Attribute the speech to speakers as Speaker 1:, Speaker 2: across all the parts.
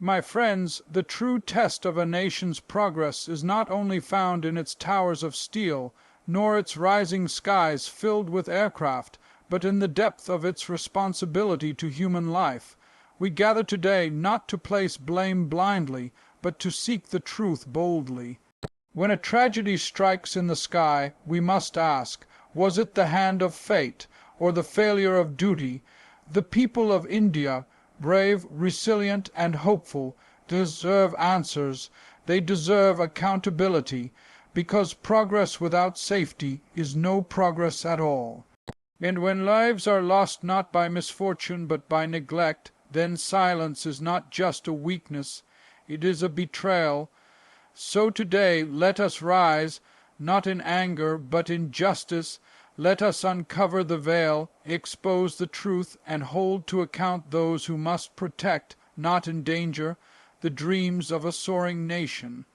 Speaker 1: My friends, the true test of a nation's progress is not only found in its towers of steel, nor its rising skies filled with aircraft, but in the depth of its responsibility to human life. We gather today not to place blame blindly, but to seek the truth boldly. When a tragedy strikes in the sky, we must ask, was it the hand of fate, or the failure of duty? The people of India, brave, resilient, and hopeful, deserve answers. They deserve accountability, because progress without safety is no progress at all. And when lives are lost not by misfortune but by neglect, then silence is not just a weakness, it is a betrayal. So today let us rise, not in anger but in justice. Let us uncover the veil, expose the truth, and hold to account those who must protect, not endanger, the dreams of a soaring nation.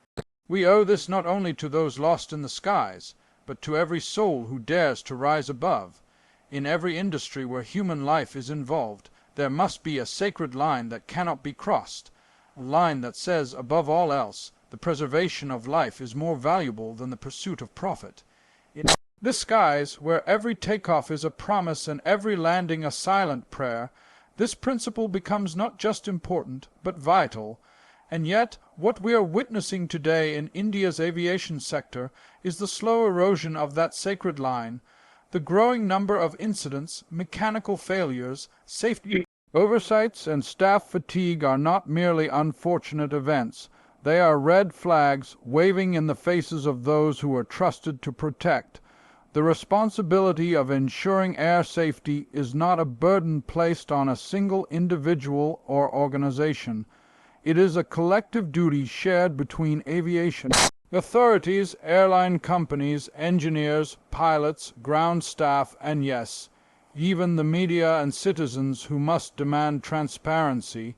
Speaker 1: We owe this not only to those lost in the skies, but to every soul who dares to rise above. In every industry where human life is involved, there must be a sacred line that cannot be crossed, a line that says, above all else, the preservation of life is more valuable than the pursuit of profit. In the skies, where every takeoff is a promise and every landing a silent prayer, this principle becomes not just important, but vital. And yet, what we are witnessing today in India's aviation sector is the slow erosion of that sacred line. The growing number of incidents, mechanical failures, safety oversights, and staff fatigue are not merely unfortunate events. They are red flags waving in the faces of those who are trusted to protect. The responsibility of ensuring air safety is not a burden placed on a single individual or organization. It is a collective duty shared between aviation authorities, airline companies, engineers, pilots, ground staff, and yes, even the media and citizens who must demand transparency.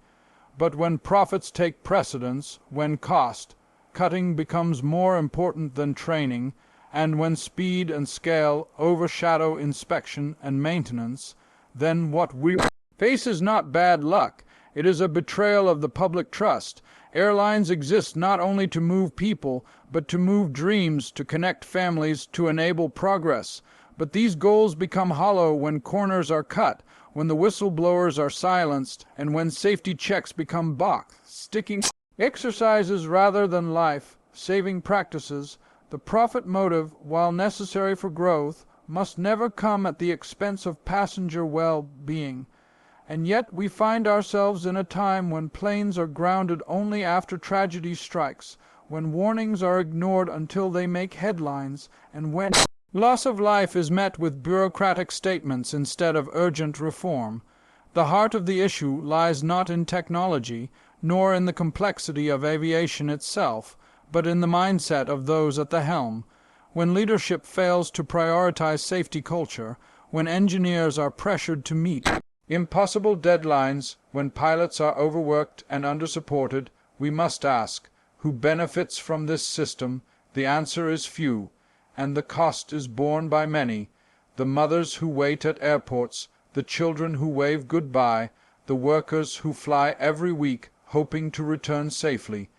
Speaker 1: But when profits take precedence, when cost cutting becomes more important than training, and when speed and scale overshadow inspection and maintenance, then what we face is not bad luck. It is a betrayal of the public trust. Airlines exist not only to move people, but to move dreams, to connect families, to enable progress. But these goals become hollow when corners are cut, when the whistleblowers are silenced, and when safety checks become box sticking exercises rather than life-saving practices. The profit motive, while necessary for growth, must never come at the expense of passenger well-being. And yet we find ourselves in a time when planes are grounded only after tragedy strikes, when warnings are ignored until they make headlines, and when loss of life is met with bureaucratic statements instead of urgent reform. The heart of the issue lies not in technology, nor in the complexity of aviation itself, but in the mindset of those at the helm. When leadership fails to prioritize safety culture, when engineers are pressured to meet impossible deadlines, when pilots are overworked and undersupported, we must ask, who benefits from this system? The answer is few, and the cost is borne by many. The mothers who wait at airports, the children who wave goodbye, the workers who fly every week hoping to return safely.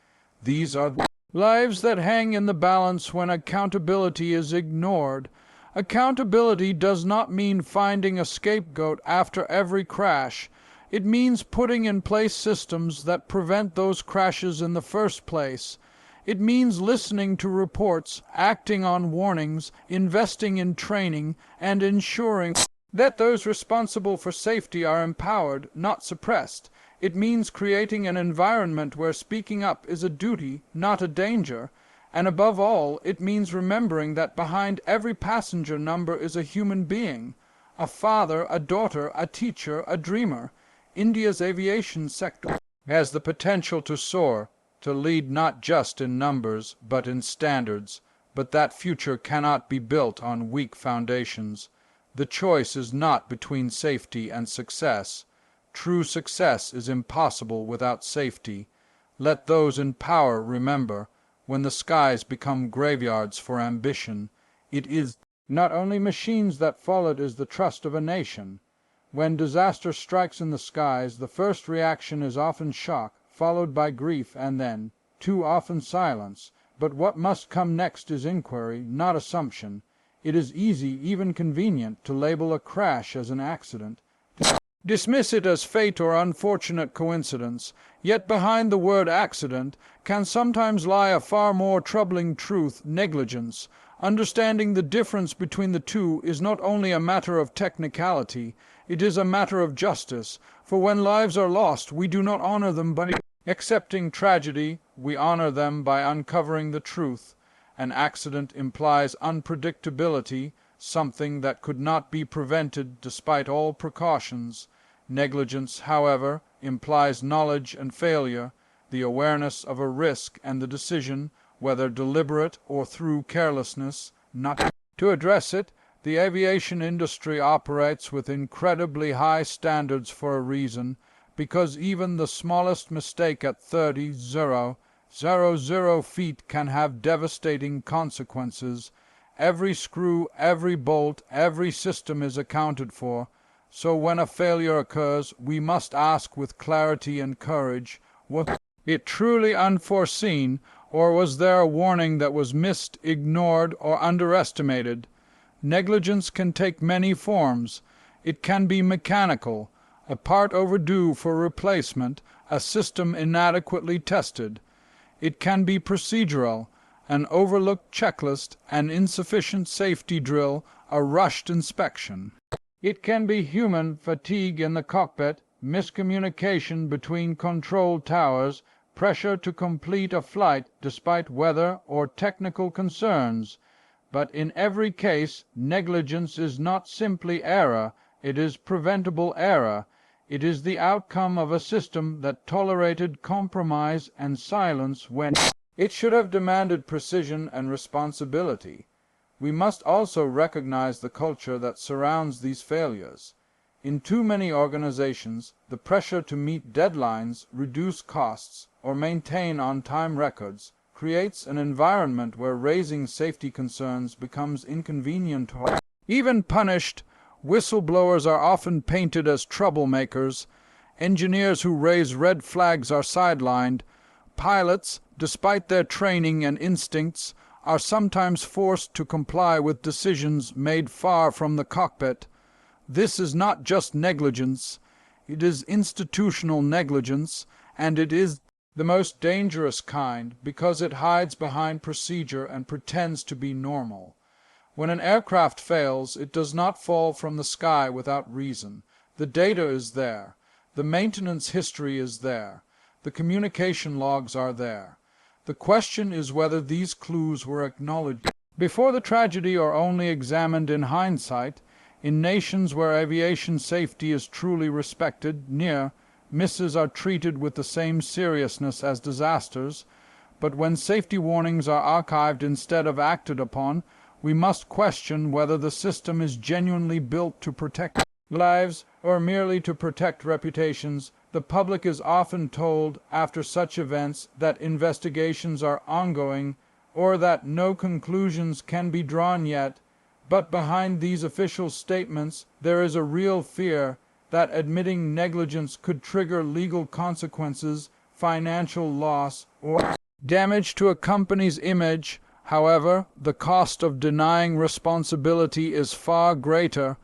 Speaker 1: These are the lives that hang in the balance when accountability is ignored. Accountability does not mean finding a scapegoat after every crash. It means putting in place systems that prevent those crashes in the first place. It means listening to reports, acting on warnings, investing in training, and ensuring that those responsible for safety are empowered, not suppressed. It means creating an environment where speaking up is a duty, not a danger. And above all, it means remembering that behind every passenger number is a human being, a father, a daughter, a teacher, a dreamer. India's aviation sector has the potential to soar, to lead not just in numbers, but in standards. But that future cannot be built on weak foundations. The choice is not between safety and success. True success is impossible without safety. Let those in power remember, when the skies become graveyards for ambition, it is not only machines that fall. It is the trust of a nation. When disaster strikes in the skies, the first reaction is often shock, followed by grief and then, too often, silence. But what must come next is inquiry, not assumption. It is easy, even convenient, to label a crash as an accident, dismiss it as fate or unfortunate coincidence, yet behind the word accident can sometimes lie a far more troubling truth, negligence. Understanding the difference between the two is not only a matter of technicality, it is a matter of justice, for when lives are lost we do not honor them by accepting tragedy, we honor them by uncovering the truth. An accident implies unpredictability, something that could not be prevented despite all precautions. Negligence, however, implies knowledge and failure, the awareness of a risk and the decision, whether deliberate or through carelessness, not to address it. The aviation industry operates with incredibly high standards for a reason, because even the smallest mistake at 30,000 feet can have devastating consequences. Every screw, every bolt, every system is accounted for. So when a failure occurs, we must ask with clarity and courage, was it truly unforeseen, or was there a warning that was missed, ignored, or underestimated? Negligence can take many forms. It can be mechanical, a part overdue for replacement, a system inadequately tested. It can be procedural, an overlooked checklist, an insufficient safety drill, a rushed inspection. It can be human, fatigue in the cockpit, miscommunication between control towers, pressure to complete a flight despite weather or technical concerns. But in every case, negligence is not simply error, it is preventable error. It is the outcome of a system that tolerated compromise and silence when it should have demanded precision and responsibility. We must also recognize the culture that surrounds these failures. In too many organizations, the pressure to meet deadlines, reduce costs, or maintain on-time records creates an environment where raising safety concerns becomes inconvenient or even punished. Whistleblowers are often painted as troublemakers. Engineers who raise red flags are sidelined. Pilots, despite their training and instincts, are sometimes forced to comply with decisions made far from the cockpit. This is not just negligence, it is institutional negligence, and it is the most dangerous kind because it hides behind procedure and pretends to be normal. When an aircraft fails, it does not fall from the sky without reason. The data is there. The maintenance history is there. The communication logs are there. The question is whether these clues were acknowledged before the tragedy or only examined in hindsight. In nations where aviation safety is truly respected, near misses are treated with the same seriousness as disasters. But when safety warnings are archived instead of acted upon, we must question whether the system is genuinely built to protect lives or merely to protect reputations. The public is often told after such events that investigations are ongoing or that no conclusions can be drawn yet, but behind these official statements there is a real fear that admitting negligence could trigger legal consequences, financial loss, or damage to a company's image. However, the cost of denying responsibility is far greater.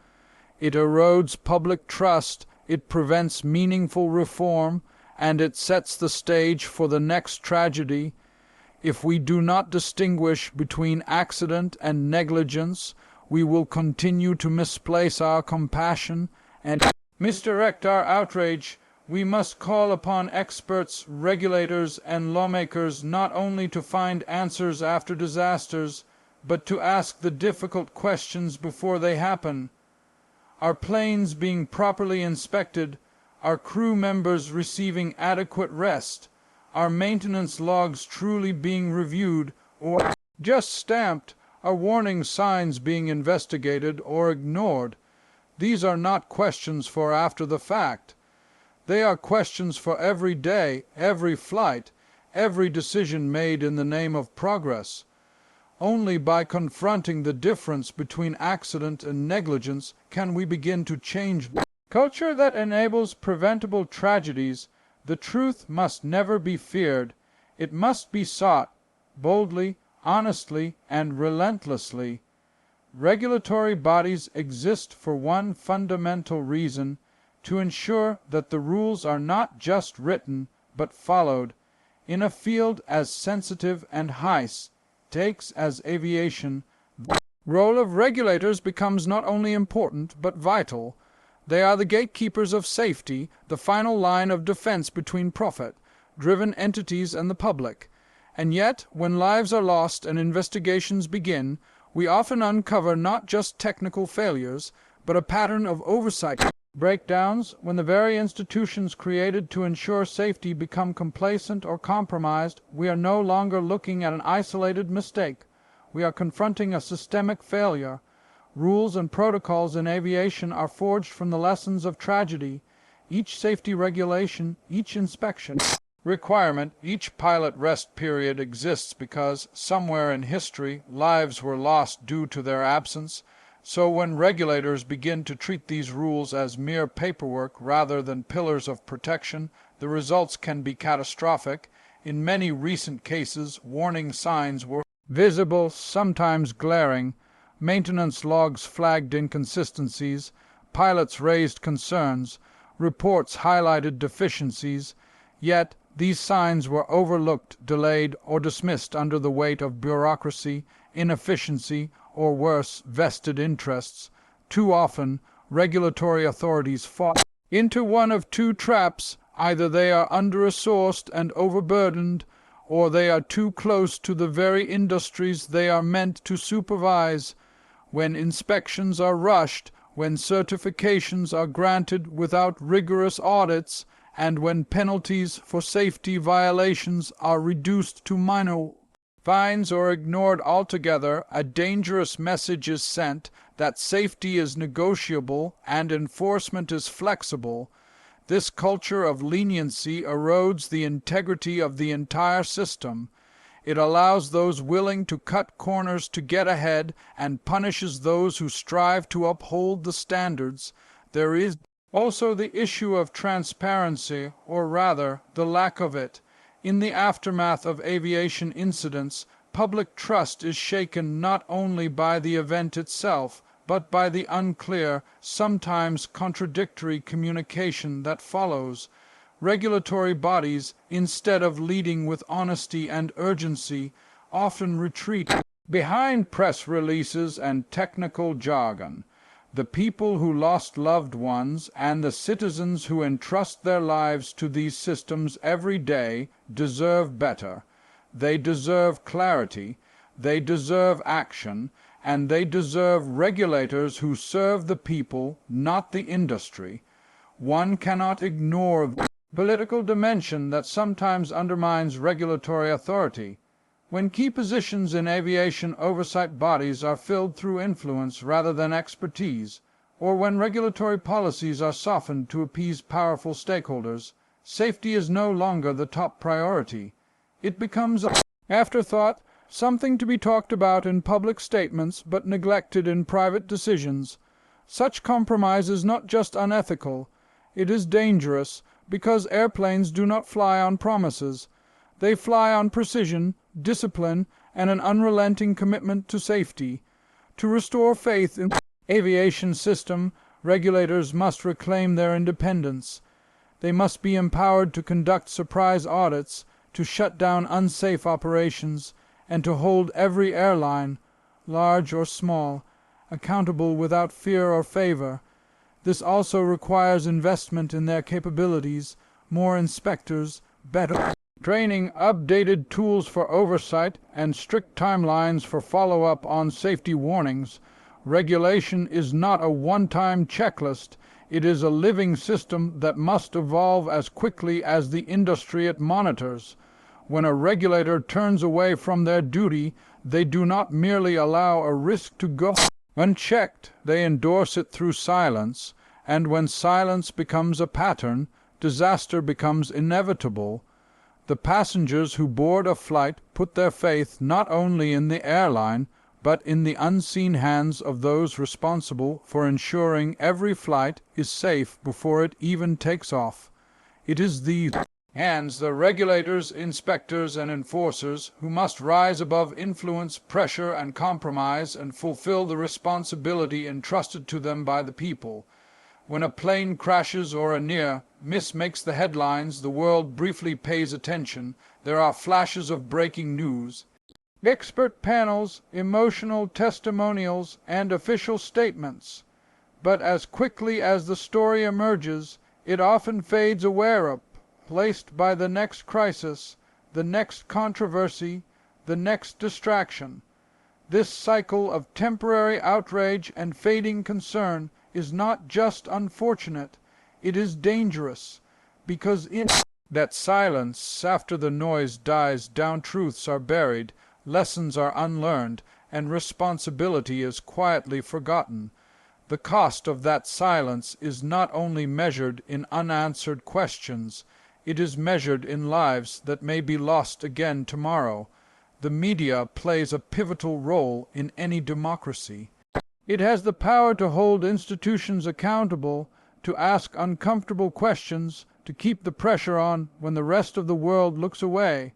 Speaker 1: It erodes public trust, it prevents meaningful reform, and it sets the stage for the next tragedy. If we do not distinguish between accident and negligence, we will continue to misplace our compassion and misdirect our outrage. We must call upon experts, regulators, and lawmakers not only to find answers after disasters, but to ask the difficult questions before they happen. Are planes being properly inspected? Are crew members receiving adequate rest? Are maintenance logs truly being reviewed or just stamped? Are warning signs being investigated or ignored? These are not questions for after the fact. They are questions for every day, every flight, every decision made in the name of progress. Only by confronting the difference between accident and negligence can we begin to change culture that enables preventable tragedies. The truth must never be feared. It must be sought, boldly, honestly, and relentlessly. Regulatory bodies exist for one fundamental reason: to ensure that the rules are not just written, but followed. In a field as sensitive and high-stakes as aviation, the role of regulators becomes not only important, but vital. They are the gatekeepers of safety, the final line of defense between profit-driven entities and the public. And yet, when lives are lost and investigations begin, we often uncover not just technical failures, but a pattern of oversight breakdowns. When the very institutions created to ensure safety become complacent or compromised, we are no longer looking at an isolated mistake. We are confronting a systemic failure. Rules and protocols in aviation are forged from the lessons of tragedy. Each safety regulation, each inspection requirement, each pilot rest period exists because, somewhere in history, lives were lost due to their absence. So when regulators begin to treat these rules as mere paperwork rather than pillars of protection, the results can be catastrophic. In many recent cases, warning signs were visible, sometimes glaring. Maintenance logs flagged inconsistencies, pilots raised concerns, reports highlighted deficiencies. Yet these signs were overlooked, delayed, or dismissed under the weight of bureaucracy, inefficiency, or worse, vested interests. Too often, regulatory authorities fall into one of two traps: either they are under-resourced and overburdened, or they are too close to the very industries they are meant to supervise. When inspections are rushed, when certifications are granted without rigorous audits, and when penalties for safety violations are reduced to minor fines or ignored altogether, a dangerous message is sent that safety is negotiable and enforcement is flexible. This culture of leniency erodes the integrity of the entire system. It allows those willing to cut corners to get ahead and punishes those who strive to uphold the standards. There is also the issue of transparency, or rather, the lack of it. In the aftermath of aviation incidents, public trust is shaken not only by the event itself, but by the unclear, sometimes contradictory communication that follows. Regulatory bodies, instead of leading with honesty and urgency, often retreat behind press releases and technical jargon. The people who lost loved ones and the citizens who entrust their lives to these systems every day deserve better. They deserve clarity, they deserve action, and they deserve regulators who serve the people, not the industry. One cannot ignore the political dimension that sometimes undermines regulatory authority. When key positions in aviation oversight bodies are filled through influence rather than expertise, or when regulatory policies are softened to appease powerful stakeholders, safety is no longer the top priority. It becomes an afterthought, something to be talked about in public statements but neglected in private decisions. Such compromise is not just unethical, it is dangerous, because airplanes do not fly on promises. They fly on precision, discipline, and an unrelenting commitment to safety. To restore faith in the aviation system, regulators must reclaim their independence. They must be empowered to conduct surprise audits, to shut down unsafe operations, and to hold every airline, large or small, accountable without fear or favor. This also requires investment in their capabilities, more inspectors, better training, updated tools for oversight, and strict timelines for follow-up on safety warnings. Regulation is not a one-time checklist. It is a living system that must evolve as quickly as the industry it monitors. When a regulator turns away from their duty, they do not merely allow a risk to go unchecked, they endorse it through silence, and when silence becomes a pattern, disaster becomes inevitable. The passengers who board a flight put their faith not only in the airline, but in the unseen hands of those responsible for ensuring every flight is safe before it even takes off. It is these hands the regulators, inspectors, and enforcers who must rise above influence, pressure, and compromise and fulfill the responsibility entrusted to them by the people. When a plane crashes or a near miss makes the headlines, the world briefly pays attention. There are flashes of breaking news, expert panels, emotional testimonials, and official statements. But as quickly as the story emerges, it often fades away, placed by the next crisis, the next controversy, the next distraction. This cycle of temporary outrage and fading concern is not just unfortunate, it is dangerous, because in that silence after the noise dies down truths are buried, lessons are unlearned, and responsibility is quietly forgotten. The cost of that silence is not only measured in unanswered questions, it is measured in lives that may be lost again tomorrow. The media plays a pivotal role in any democracy. It has the power to hold institutions accountable, to ask uncomfortable questions, to keep the pressure on when the rest of the world looks away.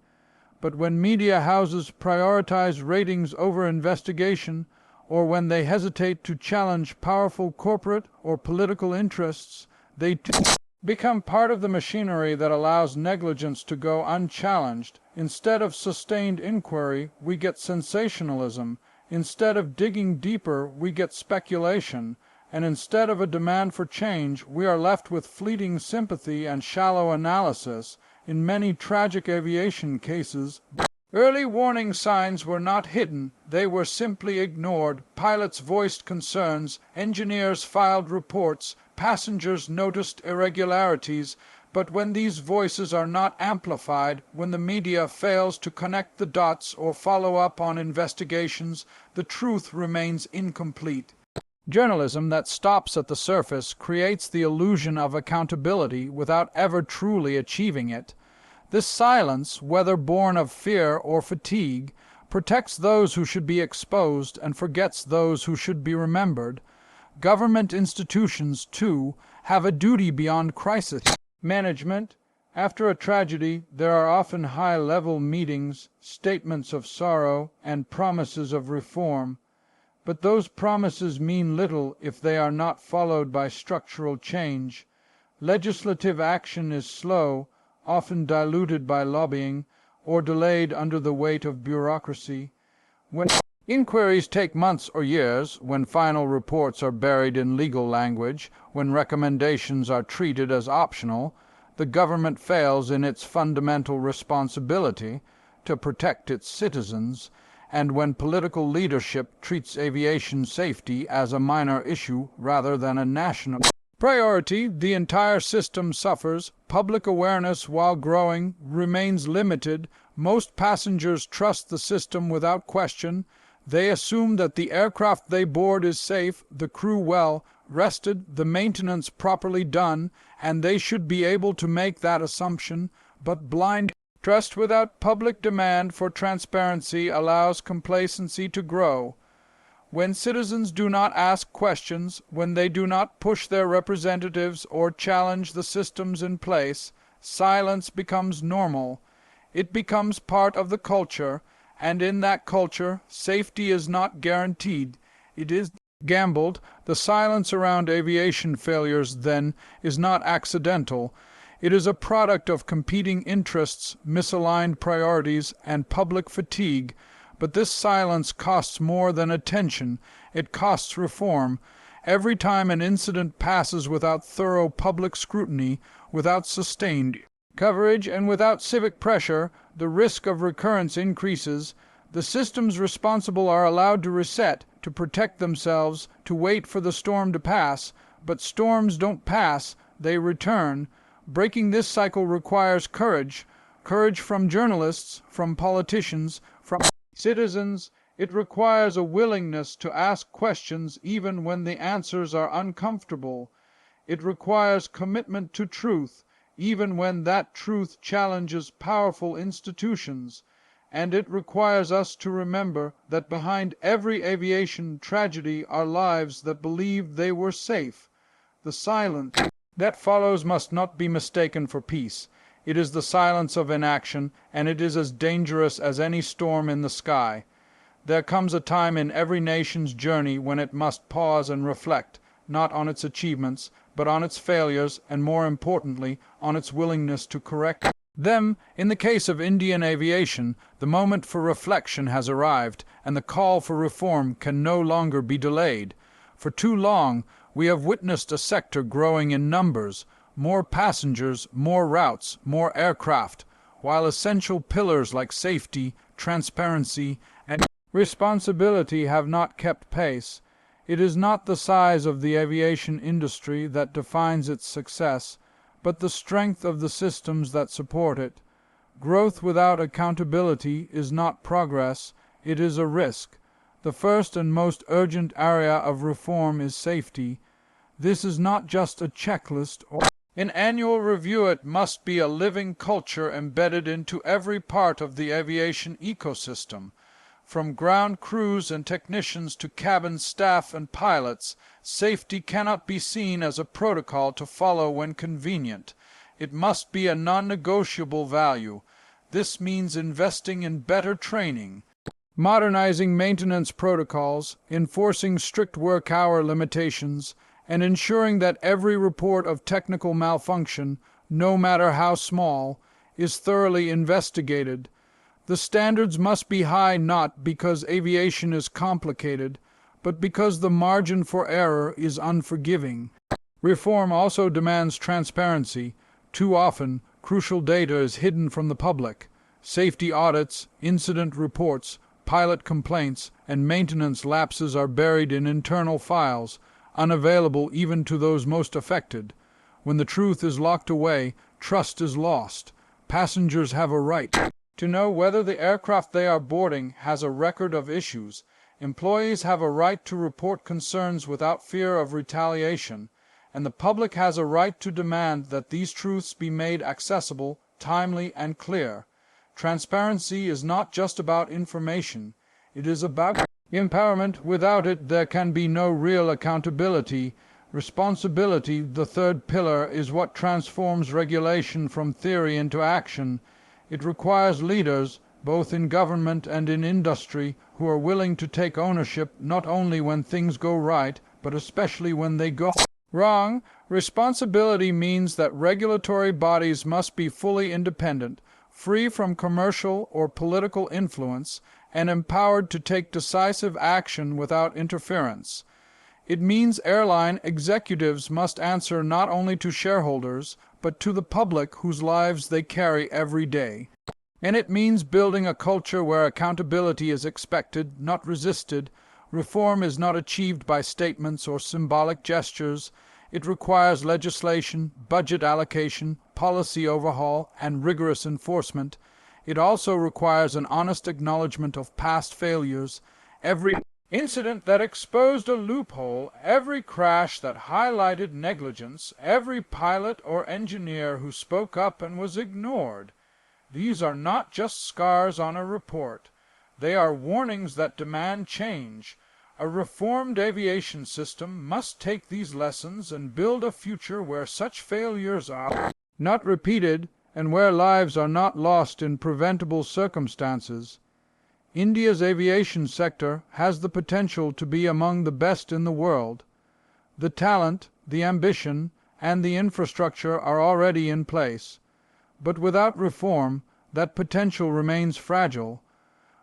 Speaker 1: But when media houses prioritize ratings over investigation, or when they hesitate to challenge powerful corporate or political interests, they too become part of the machinery that allows negligence to go unchallenged. Instead of sustained inquiry, we get sensationalism. Instead of digging deeper, we get speculation. And instead of a demand for change, we are left with fleeting sympathy and shallow analysis. In many tragic aviation cases, early warning signs were not hidden, they were simply ignored. Pilots voiced concerns, engineers filed reports, passengers noticed irregularities, but when these voices are not amplified, when the media fails to connect the dots or follow up on investigations, the truth remains incomplete. Journalism that stops at the surface creates the illusion of accountability without ever truly achieving it. This silence, whether born of fear or fatigue, protects those who should be exposed and forgets those who should be remembered. Government institutions, too, have a duty beyond crisis management. After a tragedy, there are often high-level meetings, statements of sorrow, and promises of reform. But those promises mean little if they are not followed by structural change. Legislative action is slow, often diluted by lobbying, or delayed under the weight of bureaucracy. When inquiries take months or years, when final reports are buried in legal language, when recommendations are treated as optional, the government fails in its fundamental responsibility to protect its citizens, and when political leadership treats aviation safety as a minor issue rather than a national priority, the entire system suffers. Public awareness, while growing, remains limited. Most passengers trust the system without question. They assume that the aircraft they board is safe, the crew well rested, the maintenance properly done, and they should be able to make that assumption. But blind trust without public demand for transparency allows complacency to grow. When citizens do not ask questions, when they do not push their representatives or challenge the systems in place, silence becomes normal. It becomes part of the culture, and in that culture, safety is not guaranteed. It is gambled. The silence around aviation failures, then, is not accidental. It is a product of competing interests, misaligned priorities, and public fatigue. But this silence costs more than attention. It costs reform. Every time an incident passes without thorough public scrutiny, without sustained coverage, and without civic pressure, the risk of recurrence increases. The systems responsible are allowed to reset, to protect themselves, to wait for the storm to pass. But storms don't pass, they return. Breaking this cycle requires courage. Courage from journalists, from politicians, from citizens. It requires a willingness to ask questions even when the answers are uncomfortable. It requires commitment to truth, even when that truth challenges powerful institutions. And it requires us to remember that behind every aviation tragedy are lives that believed they were safe. The silence that follows must not be mistaken for peace. It is the silence of inaction, and it is as dangerous as any storm in the sky. There comes a time in every nation's journey when it must pause and reflect, not on its achievements, but on its failures, and more importantly, on its willingness to correct them. In the case of Indian aviation, the moment for reflection has arrived, and the call for reform can no longer be delayed. For too long, we have witnessed a sector growing in numbers, more passengers, more routes, more aircraft, while essential pillars like safety, transparency, and responsibility have not kept pace. It is not the size of the aviation industry that defines its success, but the strength of the systems that support it. Growth without accountability is not progress, it is a risk. The first and most urgent area of reform is safety. This is not just a checklist or an annual review. It must be a living culture embedded into every part of the aviation ecosystem. From ground crews and technicians to cabin staff and pilots, safety cannot be seen as a protocol to follow when convenient. It must be a non-negotiable value. This means investing in better training, modernizing maintenance protocols, enforcing strict work hour limitations, and ensuring that every report of technical malfunction, no matter how small, is thoroughly investigated. The standards must be high not because aviation is complicated, but because the margin for error is unforgiving. Reform also demands transparency. Too often, crucial data is hidden from the public. Safety audits, incident reports, pilot complaints, and maintenance lapses are buried in internal files, unavailable even to those most affected. When the truth is locked away, trust is lost. Passengers have a right to know whether the aircraft they are boarding has a record of issues. Employees have a right to report concerns without fear of retaliation, and the public has a right to demand that these truths be made accessible, timely, and clear. Transparency is not just about information, it is about empowerment. Without it, there can be no real accountability. Responsibility, the third pillar, is what transforms regulation from theory into action. It requires leaders, both in government and in industry, who are willing to take ownership not only when things go right, but especially when they go wrong. Responsibility means that regulatory bodies must be fully independent, free from commercial or political influence, and empowered to take decisive action without interference. It means airline executives must answer not only to shareholders, but to the public whose lives they carry every day. And it means building a culture where accountability is expected, not resisted. Reform is not achieved by statements or symbolic gestures. It requires legislation, budget allocation, policy overhaul, and rigorous enforcement. It also requires an honest acknowledgement of past failures. Every incident that exposed a loophole, every crash that highlighted negligence, every pilot or engineer who spoke up and was ignored. These are not just scars on a report. They are warnings that demand change. A reformed aviation system must take these lessons and build a future where such failures are not repeated and where lives are not lost in preventable circumstances. India's aviation sector has the potential to be among the best in the world. The talent, the ambition, and the infrastructure are already in place. But without reform, that potential remains fragile.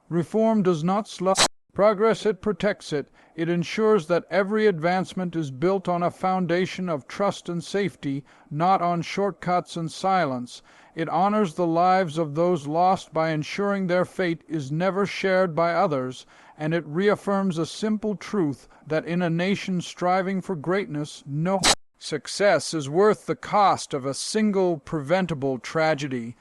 Speaker 1: Reform does not slow progress, it protects it. It ensures that every advancement is built on a foundation of trust and safety, not on shortcuts and silence. It honors the lives of those lost by ensuring their fate is never shared by others, and it reaffirms a simple truth that in a nation striving for greatness, no success is worth the cost of a single preventable tragedy.